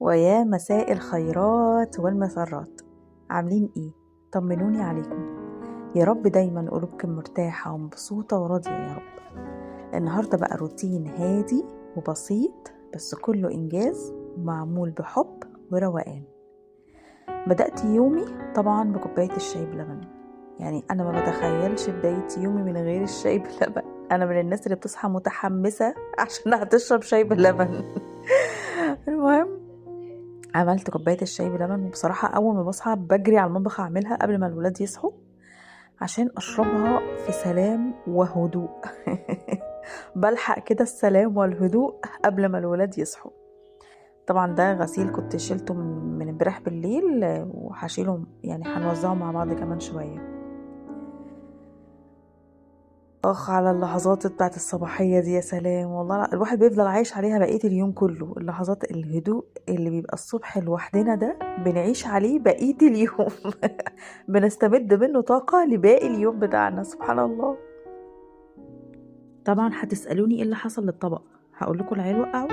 ويا مساء الخيرات والمسرات، عاملين ايه؟ طمنوني عليكم. يا رب دايما قلوبكم مرتاحة ومبسوطة وراضية يا رب. النهاردة بقى روتين هادي وبسيط بس كله إنجاز ومعمول بحب وروقان. بدأت يومي طبعا بكوباية الشاي بلبن. يعني أنا ما بتخيلش بداية يومي من غير الشاي بلبن. أنا من الناس اللي بتصحى متحمسة عشان هتشرب شاي بلبن. المهم، عملت كوباية الشاي بلبن، وبصراحة أول ما بصحى بجري على المطبخ أعملها قبل ما الولاد يصحوا عشان أشربها في سلام وهدوء. بلحق كده السلام والهدوء قبل ما الولاد يصحوا. طبعا ده غسيل كنت شيلته من امبارح بالليل، وهشيله يعني هنوزعه مع بعض كمان شوية. على اللحظات بتاعت الصباحية دي، يا سلام والله. الواحد بيفضل عايش عليها بقية اليوم كله. اللحظات الهدوء اللي بيبقى الصبح لوحدنا ده بنعيش عليه بقية اليوم. بنستمد منه طاقة لباقي اليوم بتاعنا، سبحان الله. طبعا هتسألوني ايه اللي حصل للطبق. هقول لكم العيال وقعوا.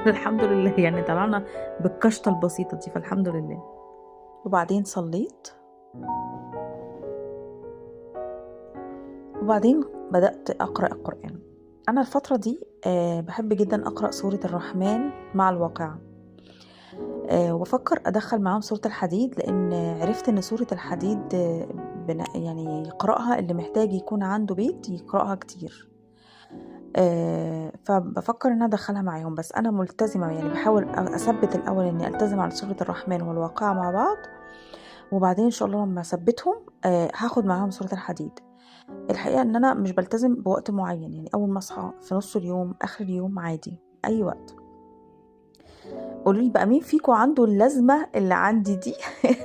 الحمد لله، يعني طلعنا بالكشطة البسيطة دي، فالحمد لله. وبعدين صليت، وبعدين بدأت أقرأ القرآن. أنا الفترة دي بحب جدا أقرأ سورة الرحمن مع الواقعة. وبفكر أدخل معاهم سورة الحديد، لأن عرفت أن سورة الحديد يعني يقرأها اللي محتاج يكون عنده بيت يقرأها كتير. فبفكر أن أدخلها معاهم، بس أنا ملتزمة، يعني بحاول أثبت الأول أني ألتزم على سورة الرحمن والواقعة مع بعض، وبعدين إن شاء الله لما أثبتهم هاخد معاهم سورة الحديد. الحقيقة ان انا مش بلتزم بوقت معين، يعني اول ما اصحى، في نص اليوم، اخر اليوم، عادي اي وقت. قولولي بقى مين فيكم عنده اللازمة اللي عندي دي؟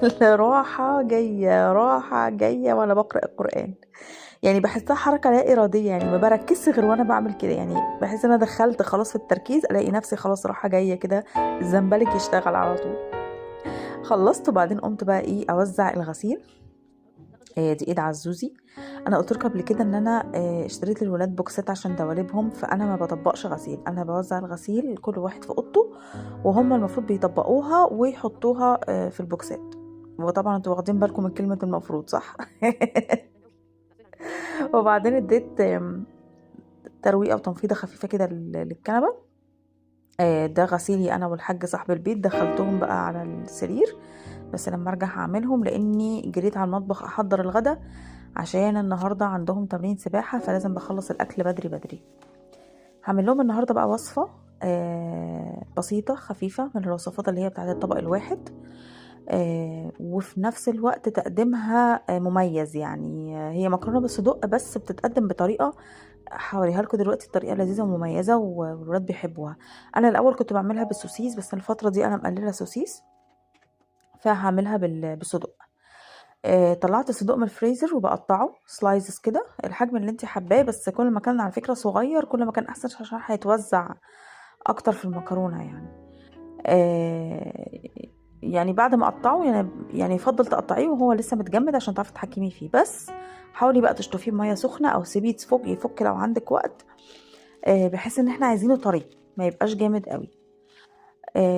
اللي راحة جاية راحة جاية وانا بقرأ القرآن. يعني بحسها حركة لا إرادية، يعني ما بركزش غير وانا بعمل كده. يعني بحس ان انا دخلت خلاص في التركيز، الاقي نفسي خلاص راحة جاية كده، الزنبلك يشتغل على طول. خلصت، وبعدين قمت بقى ايه اوزع الغسيل. دي ايد عزوزي. انا قلت لكم قبل كده ان انا اشتريت للولاد بوكسات عشان دواليبهم، فانا ما بطبقش غسيل، انا بوزع الغسيل كل واحد في اوضته، وهم المفروض بيطبقوها ويحطوها في البوكسات. وطبعا انتوا واخدين بالكم من كلمه المفروض، صح؟ وبعدين اديت ترويقه وتنفيضه خفيفه كده للكنبه. ده غسيلي انا والحاج صاحب البيت، دخلتهم بقى على السرير، بس لما ارجع هعملهم لاني جريت على المطبخ احضر الغدا عشان النهارده عندهم تمرين سباحه، فلازم بخلص الاكل بدري بدري. هعمل لهم النهارده بقى وصفه بسيطه خفيفه من الوصفات اللي هي بتاعه الطبق الواحد، وفي نفس الوقت تقديمها مميز. يعني هي مكرونه بالصدق، بس بتتقدم بطريقه هوريها لكم دلوقتي. الطريقه لذيذه ومميزه والولاد بيحبوها. انا الاول كنت بعملها بالسوسيس، بس الفتره دي انا مقلله سوسيس، فهعملها بالصدق. طلعت الصدوق من الفريزر وبقطعه سلايزز كده، الحجم اللي انت حباه، بس كل ما كان على فكره صغير كل ما كان احسن عشان هيتوزع اكتر في المكرونه يعني. آه يعني بعد ما اقطعه، يعني يفضل تقطعيه وهو لسه متجمد عشان تعرفي تتحكمي فيه. بس حاولي بقى تشطفيه بميه سخنه او سيبيه يفك لو عندك وقت، بحيث ان احنا عايزينه طري، ما يبقاش جامد قوي.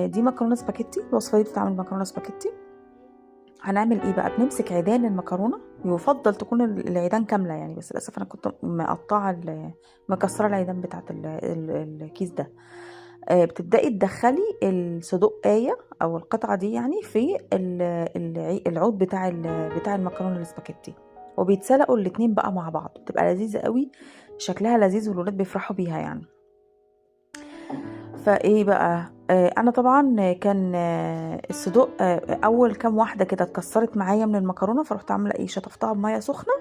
دي مكرونه سباكيتي، الوصفه دي بتتعمل مكرونه سباكيتي. هنعمل ايه بقى؟ بنمسك عيدان المكرونه، يفضل تكون العيدان كامله يعني، بس للاسف انا كنت مقطعه مكسره العيدان بتاعه الكيس ده. بتبداي تدخلي الصدقايه او القطعه دي يعني في العود بتاع المكرونه الاسباجيتي، وبيتسلقوا الاتنين بقى مع بعض، بتبقى لذيذه قوي، شكلها لذيذ والولاد بيفرحوا بيها يعني. فايه بقى، انا طبعا كان الصدوق اول كام واحده كده اتكسرت معايا من المكرونه، فرحت عامله ايه، شطفتها بميه سخنه،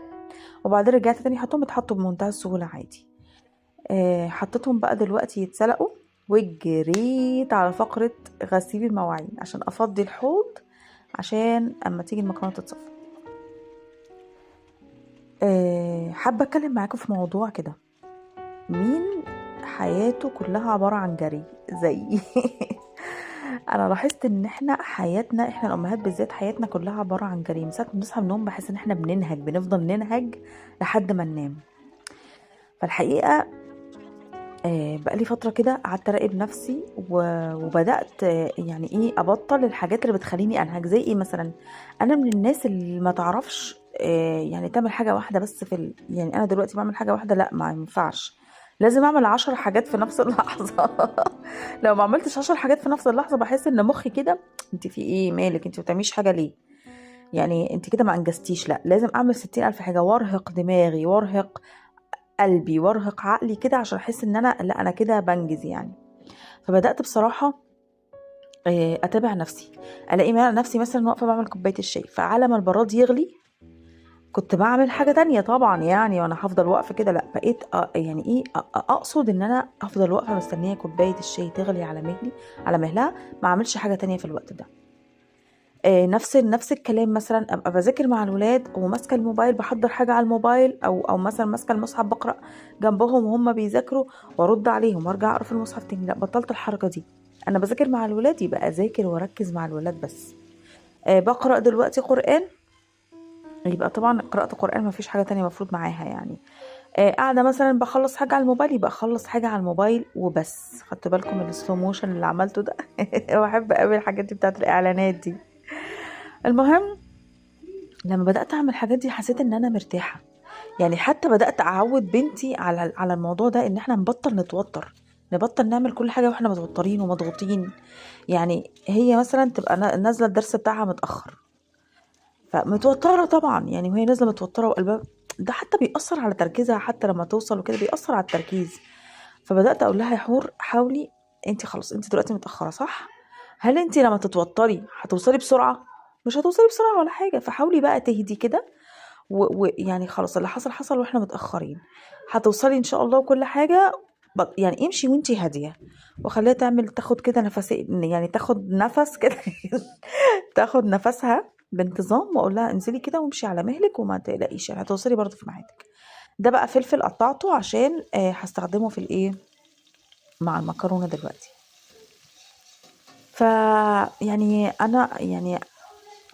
وبعدين رجعت تاني حطهم، اتحطوا بمنتهى السهوله عادي. حطيتهم بقى دلوقتي يتسلقوا، وجريت على فقره غسيل المواعين عشان افضي الحوض عشان اما تيجي المكرونه تتصفى. حابه اتكلم معاكم في موضوع كده. مين حياته كلها عباره عن جري زي انا لاحظت ان احنا حياتنا، احنا الامهات بالذات، حياتنا كلها عباره عن جري. من ساعه ما بنصحى من النوم بحس ان احنا بنفضل ننهج لحد ما ننام. فالحقيقه بقالي فترة كده قعدت أراقب نفسي وبدأت يعني إيه أبطل الحاجات اللي بتخليني أنهك. زي إيه مثلا؟ أنا من الناس اللي ما تعرفش يعني تعمل حاجة واحدة بس يعني أنا دلوقتي بعمل حاجة واحدة، لا ما ينفعش، لازم أعمل 10 حاجات في نفس اللحظة. لو ما عملتش 10 حاجات في نفس اللحظة بحس إن مخي كده، أنت في إيه مالك؟ أنت ما بتعمليش حاجة ليه؟ يعني أنت كده ما أنجزتيش. لا، لازم أعمل 60,000 حاجة وأرهق دماغي وأرهق قلبي وارهق عقلي كده عشان احس ان انا كده بنجز يعني. فبدات بصراحه اتابع نفسي، الاقي نفسي مثلا واقفه بعمل كوبايه الشاي، فعلى ما البراد يغلي كنت بعمل حاجه تانية طبعا يعني، وانا هفضل واقفه كده؟ لا، بقيت يعني ايه اقصد ان انا افضل واقفه مستنيه كوبايه الشاي تغلي على مهلي، على مهلها، ما اعملش حاجه تانية في الوقت ده. نفس الكلام، مثلا ابقى بذاكر مع الولاد وماسكه الموبايل بحضر حاجه على الموبايل، او مثلا ماسكه المصحف بقرا جنبهم وهم بيذاكروا، وارد عليهم وارجع اقرا في المصحف تاني. لا، بطلت الحركه دي. انا بذاكر مع الولاد يبقى اذاكر واركز مع الولاد بس. بقرا دلوقتي قران، يبقى طبعا قراءه القران ما فيش حاجه تانية مفروض معاها يعني. قاعده مثلا بخلص حاجه على الموبايل، يبقى اخلص حاجه على الموبايل وبس. خدت بالكم من السلو موشن اللي عملته ده؟ بحب قوي الحاجات دي بتاعت الاعلانات دي. المهم، لما بدأت أعمل الحاجات دي حسيت إن أنا مرتاحة. يعني حتى بدأت أعود بنتي على الموضوع ده، إن إحنا نبطل نتوتر، نبطل نعمل كل حاجة وإحنا متوترين ومضغوطين. يعني هي مثلا تبقى نازلة الدرس بتاعها متأخر، فمتوترة طبعا يعني، وهي نازلة متوترة وقلبها، ده حتى بيأثر على تركيزها، حتى لما توصل وكده بيأثر على التركيز. فبدأت أقول لها يا حور، حاولي، انت خلاص انت دلوقتي متأخرة صح؟ هل انت لما تتوتري هتوصلي بسرعة؟ مش هتوصلي بسرعة ولا حاجة. فحاولي بقى تهدي كده، ويعني خلاص اللي حصل حصل واحنا متأخرين، هتوصلي ان شاء الله وكل حاجة. يعني امشي وانتي هادية، وخليها تاخد كده نفس، يعني تاخد نفس كده. تاخد نفسها بانتظام، واقول لها انزلي كده وامشي على مهلك وما تقلقيش، يعني هتوصلي برضه في ميعادك. ده بقى فلفل قطعته عشان هستخدمه في الايه، مع المكرونة دلوقتي. ف يعني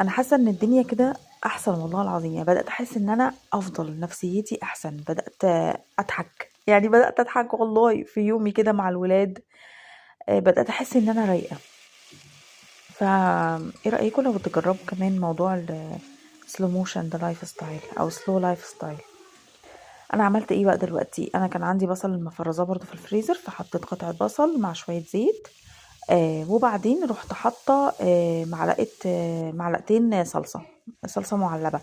انا حاسه ان الدنيا كده احسن والله العظيم. يعني بدات احس ان انا افضل، نفسيتي احسن، بدات اضحك، يعني بدات اضحك والله في يومي كده مع الولاد. بدات احس ان انا رايقه. ايه رايكم لو تجربوا كمان موضوع السلو موشن ده لايف ستايل او سلو لايف ستايل؟ انا عملت ايه بقى دلوقتي؟ انا كان عندي بصل مفرزاه برضو في الفريزر، فحطيت قطعه بصل مع شويه زيت، وبعدين رحت حاطه معلقتين صلصه معلبه.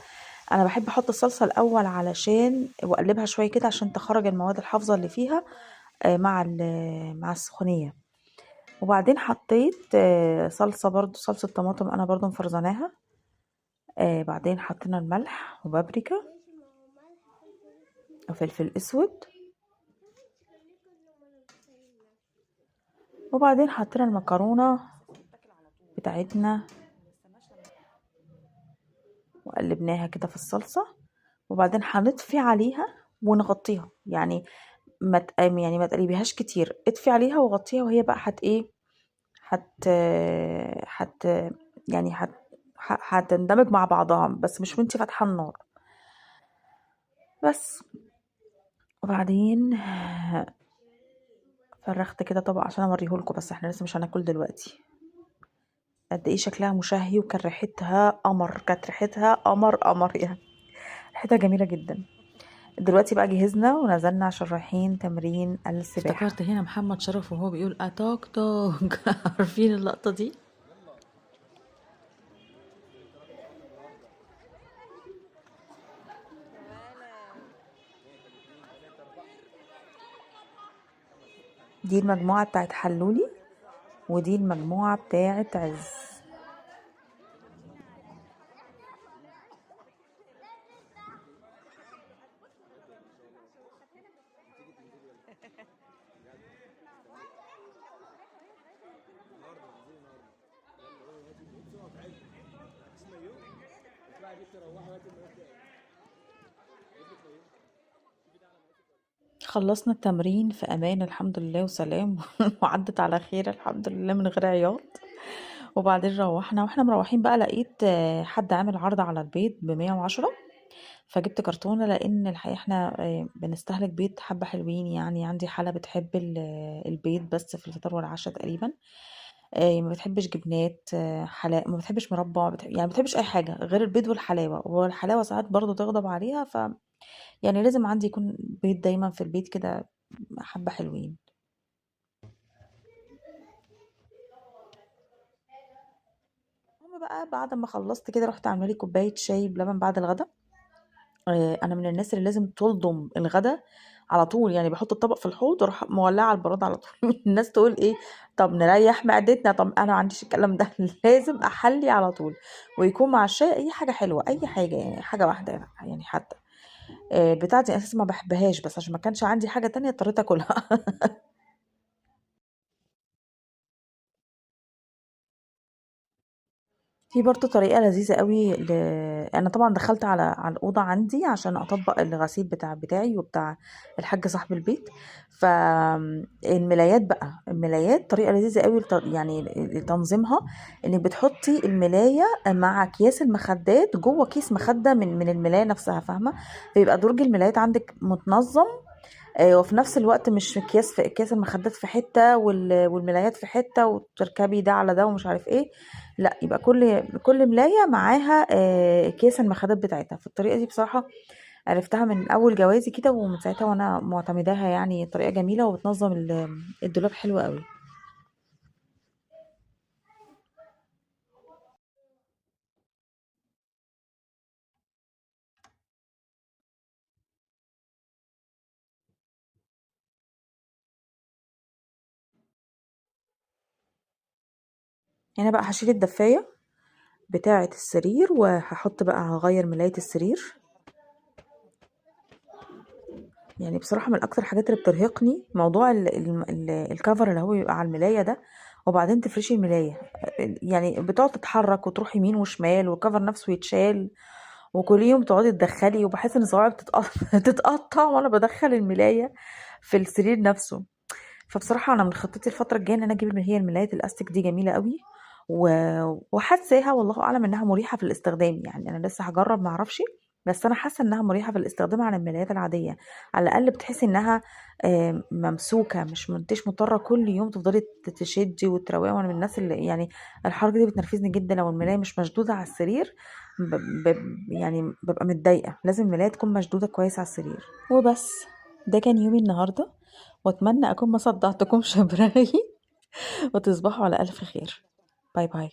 انا بحب احط الصلصه الاول علشان واقلبها شويه كده عشان تخرج المواد الحافظه اللي فيها مع السخونيه. وبعدين حطيت صلصه، برضو صلصه طماطم انا برضو مفرزناها. بعدين حطينا الملح وبابريكا وفلفل اسود، وبعدين حطينا المكرونه بتاعتنا وقلبناها كده في الصلصه. وبعدين هنطفي عليها ونغطيها، يعني ما تقلبيهاش كتير، اطفي عليها وغطيها، وهي بقى ايه، هت هت يعني هتندمج مع بعضها، بس مش وانتي فاتحه النار بس. وبعدين فرخت كده طبق عشان اوريهولكم، بس احنا لسه مش هناكل دلوقتي. قد ايه شكلها مشهي، وكان ريحتها قمر، كانت ريحتها قمر يعني، ريحتها جميله جدا. دلوقتي بقى جهزنا ونزلنا عشان رايحين تمرين السباحة. افتكرت هنا محمد شرف وهو بيقول اتوك توك. عارفين اللقطة دي؟ دي المجموعة بتاعت حلولي، ودي المجموعة بتاعت عز. خلصنا التمرين في امان الحمد لله وسلام. وعدت على خير الحمد لله من غير عياط. وبعدين روحنا، واحنا مروحين بقى لقيت حد عامل عرض على البيض ب110. فجبت كرتونة لان الحقيقة احنا بنستهلك بيض حبة حلوين، يعني عندي حالة بتحب البيض بس في الفطار والعشاء تقريبا. ما بتحبش جبنات، حلاوة، ما بتحبش مربى، يعني ما بتحبش اي حاجة غير البيض والحلاوة، والحلاوة ساعات برضو تغضب عليها. يعني لازم عندي يكون بيض دايما في البيت كده، حبة حلوين. المهم بقى بعد ما خلصت كده رحت عامله لي كوبايه شاي بلبن بعد الغدا. انا من الناس اللي لازم تلضم الغدا على طول، يعني بحط الطبق في الحوض واروح مولعه البراد على طول. الناس تقول ايه، طب نريح معدتنا، طب انا ما عنديش الكلام ده. لازم احلي على طول، ويكون مع الشاي اي حاجه حلوه، اي حاجه يعني حاجه واحده يعني حتى. بتاعتي اساسا ما بحبهاش، بس عشان ما كانش عندي حاجه تانية اضطريت اكلها. في برضه طريقة لذيذة قوي أنا طبعا دخلت على الأوضة عندي عشان أطبق الغسيل بتاعي وبتاع الحاج صاحب البيت. فالملايات بقى، الملايات طريقة لذيذة قوي يعني لتنظيمها. إنك بتحطي الملاية مع أكياس المخدات جوه كيس مخدة من الملاية نفسها، فاهمة؟ فيبقى درج الملايات عندك متنظم. وفي نفس الوقت مش في اكياس المخدات في حته والملايات في حته، وتركبي ده على ده ومش عارف ايه. لا، يبقى كل ملايه معاها اكياس المخدات بتاعتها. في الطريقه دي بصراحه عرفتها من اول جوازي كده، ومن ساعتها وانا معتمداها، يعني طريقه جميله وبتنظم الدولاب حلو قوي. هنا بقى هشيل الدفايه بتاعه السرير، وهحط بقى هغير ملايه السرير. يعني بصراحة من أكتر الحاجات اللي بترهقني موضوع الكفر اللي هو بيبقى على الملاية ده، وبعدين تفرشي الملاية. يعني بتقعد تتحرك وتروح يمين وشمال، والكفر نفسه يتشال، وكل يوم تقعدي تدخلي، وبحس ان صوابعي بتتقطع وانا بدخل الملاية في السرير نفسه. فبصراحة انا من خطتي الفترة الجاية ان انا اجيب اللي هي الملايات الاستيك دي، جميلة قوي. وحاساها والله اعلم انها مريحة في الاستخدام، يعني انا لسه هجرب معرفش، بس انا حاسة انها مريحة في الاستخدام عن الملايات العادية. على الاقل بتحسي انها ممسوكة، مش مضطرة كل يوم تفضلي تشدي وتروقي. وانا من الناس اللي يعني الحركة دي بتنرفزني جدا، لو الملاية مش مشدودة على السرير يعني ببقى متضايقة. لازم الملاية تكون مشدودة كويس على السرير. وبس، ده كان يومي النهاردة، واتمنى اكون ما صدعتكمش براغي. وتصبحوا على الف خير. باي باي.